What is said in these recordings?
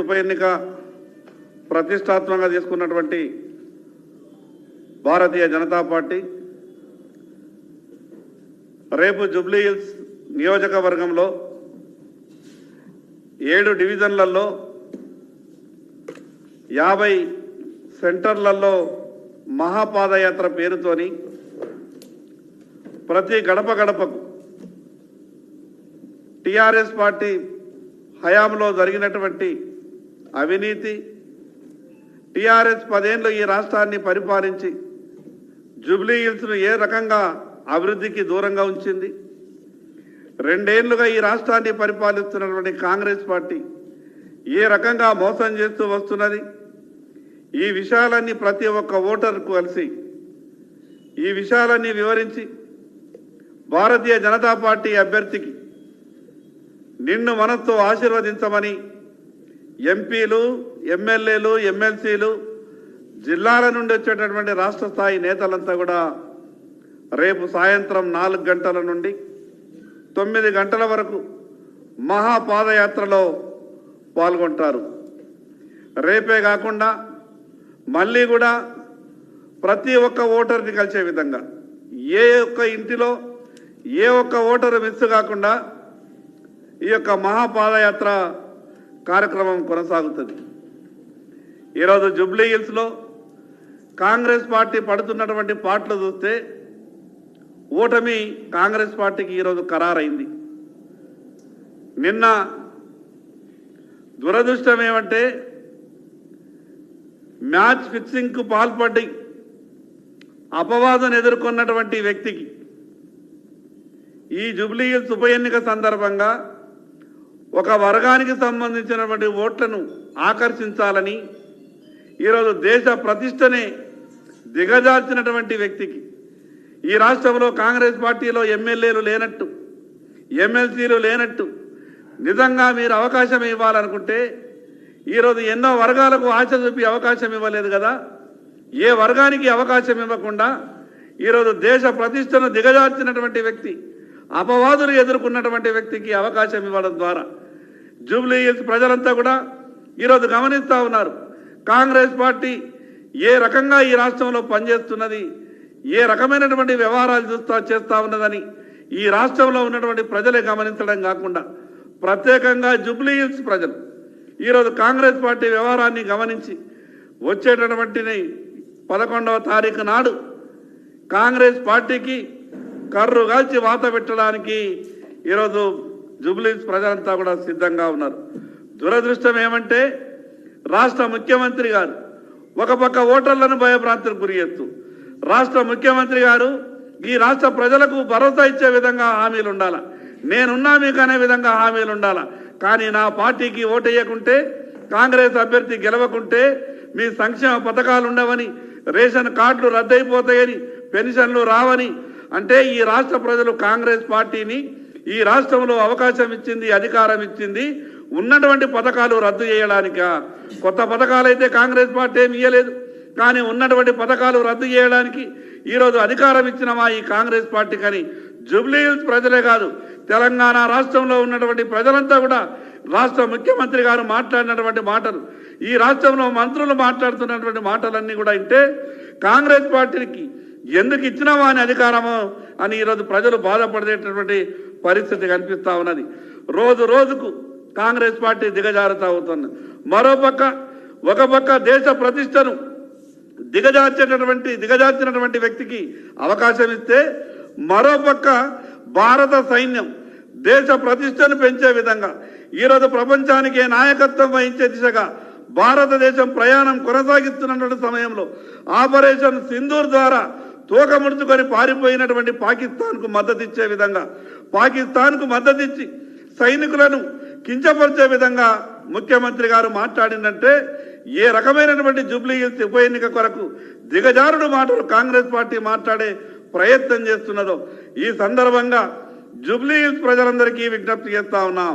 ఉప ఎన్నిక ప్రతిష్టాత్మకంగా తీసుకున్నటువంటి భారతీయ జనతా పార్టీ రేపు జూబ్లీ హిల్స్ నియోజకవర్గంలో 7 డివిజన్లలో 50 సెంటర్లలో మహాపాదయాత్ర పేరుతోని ప్రతి గడప గడపకు టిఆర్ఎస్ పార్టీ హయాంలో జరిగినటువంటి అవినీతి, టిఆర్ఎస్ 10 ఏళ్ళు ఈ రాష్ట్రాన్ని పరిపాలించి జూబ్లీ హిల్స్ను ఏ రకంగా అభివృద్ధికి దూరంగా ఉంచింది, 2 ఏళ్లుగా ఈ రాష్ట్రాన్ని పరిపాలిస్తున్నటువంటి కాంగ్రెస్ పార్టీ ఏ రకంగా మోసం చేస్తూ వస్తున్నది, ఈ విషయాలన్నీ ప్రతి ఒక్క ఓటర్కు కలిసి ఈ విషయాలన్నీ వివరించి భారతీయ జనతా పార్టీ అభ్యర్థికి నిన్ను మనస్తో ఆశీర్వదించమని ఎంపీలు, ఎమ్మెల్యేలు, ఎమ్మెల్సీలు, జిల్లాల నుండి వచ్చేటటువంటి రాష్ట్ర స్థాయి నేతలంతా కూడా రేపు సాయంత్రం 4 గంటల నుండి 9 గంటల వరకు మహాపాదయాత్రలో పాల్గొంటారు. రేపే కాకుండా మళ్ళీ కూడా ప్రతి ఒక్క ఓటర్ని కలిసే విధంగా ఏ ఒక్క ఇంటిలో ఏ ఒక్క ఓటరు మిస్ కాకుండా ఈ యొక్క మహాపాదయాత్ర కార్యక్రమం కొనసాగుతుంది. ఈరోజు జూబ్లీ హిల్స్లో కాంగ్రెస్ పార్టీ పడుతున్నటువంటి పాటలు చూస్తే ఓటమి కాంగ్రెస్ పార్టీకి ఈరోజు ఖరారైంది. నిన్న దురదృష్టం ఏమంటే మ్యాచ్ ఫిక్సింగ్కు పాల్పడి అపవాదం ఎదుర్కొన్నటువంటి వ్యక్తికి ఈ జూబ్లీ హిల్స్ ఉప ఎన్నిక సందర్భంగా ఒక వర్గానికి సంబంధించినటువంటి ఓట్లను ఆకర్షించాలని ఈరోజు దేశ ప్రతిష్టనే దిగజార్చినటువంటి వ్యక్తికి ఈ రాష్ట్రంలో కాంగ్రెస్ పార్టీలో ఎమ్మెల్యేలు లేనట్టు, ఎమ్మెల్సీలు లేనట్టు నిజంగా మీరు అవకాశం ఇవ్వాలనుకుంటే ఈరోజు ఎన్నో వర్గాలకు ఆశ చూపి అవకాశం ఇవ్వలేదు కదా. ఏ వర్గానికి అవకాశం ఇవ్వకుండా ఈరోజు దేశ ప్రతిష్టను దిగజార్చినటువంటి వ్యక్తి, అపవాదులు ఎదుర్కొన్నటువంటి వ్యక్తికి అవకాశం ఇవ్వడం ద్వారా జూబ్లీ హిల్స్ ప్రజలంతా కూడా ఈరోజు గమనిస్తూ ఉన్నారు. కాంగ్రెస్ పార్టీ ఏ రకంగా ఈ రాష్ట్రంలో పనిచేస్తున్నది, ఏ రకమైనటువంటి వ్యవహారాలు చేస్తూ ఉన్నదని ఈ రాష్ట్రంలో ఉన్నటువంటి ప్రజలే గమనించడం కాకుండా ప్రత్యేకంగా జూబ్లీ హిల్స్ ప్రజలు ఈరోజు కాంగ్రెస్ పార్టీ వ్యవహారాన్ని గమనించి వచ్చేటటువంటి 11వ తారీఖు నాడు కాంగ్రెస్ పార్టీకి కర్రు కాల్చి వాత పెట్టడానికి ఈరోజు జూబ్లీ హిల్స్ ప్రజలంతా కూడా సిద్ధంగా ఉన్నారు. దురదృష్టం ఏమంటే రాష్ట్ర ముఖ్యమంత్రి గారు ఒక పక్క ఓటర్లను భయభ్రాంతులకు గురి చేస్తూ రాష్ట్ర ముఖ్యమంత్రి గారు ఈ రాష్ట్ర ప్రజలకు భరోసా ఇచ్చే విధంగా హామీలు ఉండాలా, నేనున్నా మీకు అనే విధంగా హామీలు ఉండాలా. కానీ నా పార్టీకి ఓటేయకుంటే, కాంగ్రెస్ అభ్యర్థి గెలవకుంటే మీ సంక్షేమ పథకాలు ఉండవని, రేషన్ కార్డులు రద్దయిపోతాయని, పెన్షన్లు రావని అంటే ఈ రాష్ట్ర ప్రజలు కాంగ్రెస్ పార్టీని ఈ రాష్ట్రంలో అవకాశం ఇచ్చింది, అధికారం ఇచ్చింది ఉన్నటువంటి పథకాలు రద్దు చేయడానిక. కొత్త పథకాలు అయితే కాంగ్రెస్ పార్టీ ఏమి ఇయ్యలేదు, కానీ ఉన్నటువంటి పథకాలు రద్దు చేయడానికి ఈరోజు అధికారం ఇచ్చినమా ఈ కాంగ్రెస్ పార్టీ. కానీ జూబ్లీ హిల్స్ ప్రజలే కాదు, తెలంగాణ రాష్ట్రంలో ఉన్నటువంటి ప్రజలంతా కూడా రాష్ట్ర ముఖ్యమంత్రి గారు మాట్లాడినటువంటి మాటలు, ఈ రాష్ట్రంలో మంత్రులు మాట్లాడుతున్నటువంటి మాటలన్నీ కూడా అంటే కాంగ్రెస్ పార్టీకి ఎందుకు ఇచ్చినావా అని అధికారము అని ఈరోజు ప్రజలు బాధపడేటటువంటి పరిస్థితి కనిపిస్తూ ఉన్నది. రోజు రోజుకు కాంగ్రెస్ పార్టీ దిగజారుతూ అవుతుంది. మరోపక్క ఒక పక్క దేశ ప్రతిష్టను దిగజార్చినటువంటి వ్యక్తికి అవకాశం ఇస్తే, మరోపక్క భారత సైన్యం దేశ ప్రతిష్టను పెంచే విధంగా ఈరోజు ప్రపంచానికే నాయకత్వం వహించే దిశగా భారతదేశం ప్రయాణం కొనసాగిస్తున్నటువంటి సమయంలో ఆపరేషన్ సింధూర్ ద్వారా తోక ముడుచుకొని పారిపోయినటువంటి పాకిస్తాన్కు మద్దతు ఇచ్చే విధంగా, పాకిస్తాన్కు మద్దతు ఇచ్చి సైనికులను కించపరిచే విధంగా ముఖ్యమంత్రి గారు మాట్లాడిందంటే ఏ రకమైనటువంటి జూబ్లీ హిల్స్ ఉప ఎన్నిక కొరకు దిగజారుడు మాటలు కాంగ్రెస్ పార్టీ మాట్లాడే ప్రయత్నం చేస్తున్నదో ఈ సందర్భంగా జూబ్లీ హిల్స్ ప్రజలందరికీ విజ్ఞప్తి చేస్తా ఉన్నాం.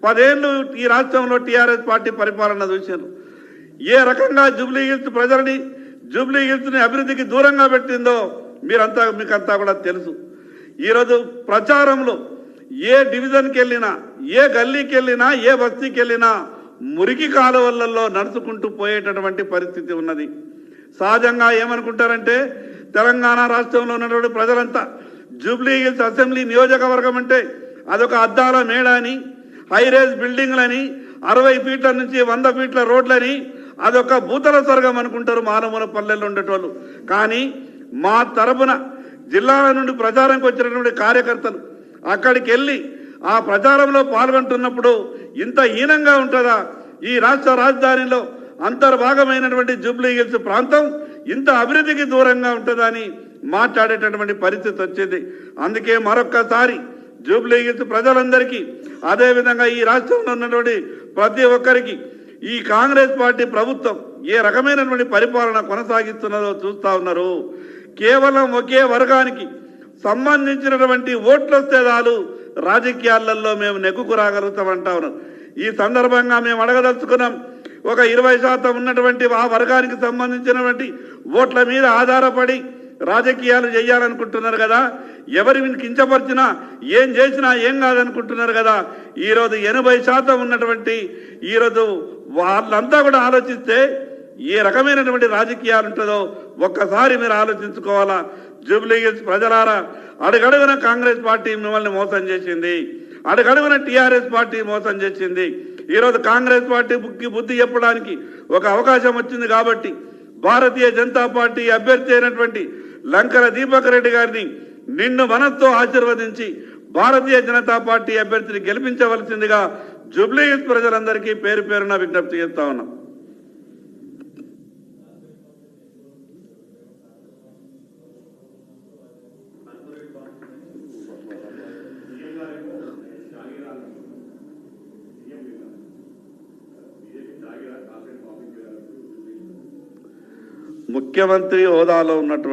10 ఏళ్ళు ఈ రాష్ట్రంలో టిఆర్ఎస్ పార్టీ పరిపాలన చూశారు. ఏ రకంగా జూబ్లీ హిల్స్ ప్రజలని, జూబ్లీ హిల్స్ని అభివృద్ధికి దూరంగా పెట్టిందో మీకంతా కూడా తెలుసు. ఈరోజు ప్రచారంలో ఏ డివిజన్కి వెళ్ళినా, ఏ గల్లీకి వెళ్ళినా, ఏ బస్తీకి వెళ్ళినా మురికి కాలువలలో నడుచుకుంటూ పోయేటటువంటి పరిస్థితి ఉన్నది. సహజంగా ఏమనుకుంటారంటే తెలంగాణ రాష్ట్రంలో ఉన్నటువంటి ప్రజలంతా జూబ్లీ హిల్స్ అసెంబ్లీ నియోజకవర్గం అంటే అదొక అద్దాల మేడ అని, హైరేజ్ బిల్డింగ్లని, 60 ఫీట్ల నుంచి 100 ఫీట్ల రోడ్లని, అదొక భూతల స్వర్గం అనుకుంటారు మానమూల పల్లెల్లో ఉండేటోళ్ళు. కానీ మా తరపున జిల్లాల నుండి ప్రచారంకి వచ్చినటువంటి కార్యకర్తలు అక్కడికి వెళ్ళి ఆ ప్రచారంలో పాల్గొంటున్నప్పుడు ఇంత హీనంగా ఉంటుందా, ఈ రాష్ట్ర రాజధానిలో అంతర్భాగమైనటువంటి జూబ్లీ హిల్స్ ప్రాంతం ఇంత అభివృద్ధికి దూరంగా ఉంటుందా అని మాట్లాడేటటువంటి పరిస్థితి వచ్చింది. అందుకే మరొక్కసారి జూబ్లీ హిల్స్ ప్రజలందరికీ, అదేవిధంగా ఈ రాష్ట్రంలో ఉన్నటువంటి ప్రతి ఒక్కరికి ఈ కాంగ్రెస్ పార్టీ ప్రభుత్వం ఏ రకమైనటువంటి పరిపాలన కొనసాగిస్తున్నదో చూస్తా ఉన్నారు. కేవలం ఒకే వర్గానికి సంబంధించినటువంటి ఓట్లు వస్తే చాలు రాజకీయాలలో మేము నెగ్గుకు రాగలుగుతామంటా ఉన్నాం. ఈ సందర్భంగా మేము అడగదలుచుకున్నాం, ఒక 20% ఉన్నటువంటి ఆ వర్గానికి సంబంధించినటువంటి ఓట్ల మీద ఆధారపడి రాజకీయాలు చేయాలనుకుంటున్నారు కదా, ఎవరిని కించపరిచినా ఏం చేసినా ఏం కాదనుకుంటున్నారు కదా. ఈరోజు 80% ఉన్నటువంటి ఈరోజు వాళ్ళంతా కూడా ఆలోచిస్తే ఏ రకమైనటువంటి రాజకీయాలు ఉంటుందో ఒక్కసారి మీరు ఆలోచించుకోవాలా. జూబ్లీ హిల్స్ ప్రజలారా, అడుగడుగున కాంగ్రెస్ పార్టీ మిమ్మల్ని మోసం చేసింది, అడుగడుగున టీఆర్ఎస్ పార్టీ మోసం చేసింది. ఈరోజు కాంగ్రెస్ పార్టీకి బుద్ధి చెప్పడానికి ఒక అవకాశం వచ్చింది కాబట్టి భారతీయ జనతా పార్టీ అభ్యర్థి అయినటువంటి లంకల దీపక్ రెడ్డి గారిని నిన్ను మనస్తో ఆశీర్వదించి భారతీయ జనతా పార్టీ అభ్యర్థిని గెలిపించవలసిందిగా జూబ్లీ హిల్స్ ప్రజలందరికీ పేరు పేరున విజ్ఞప్తి చేస్తా ఉన్నాం. ముఖ్యమంత్రి హోదాలో ఉన్నటువంటి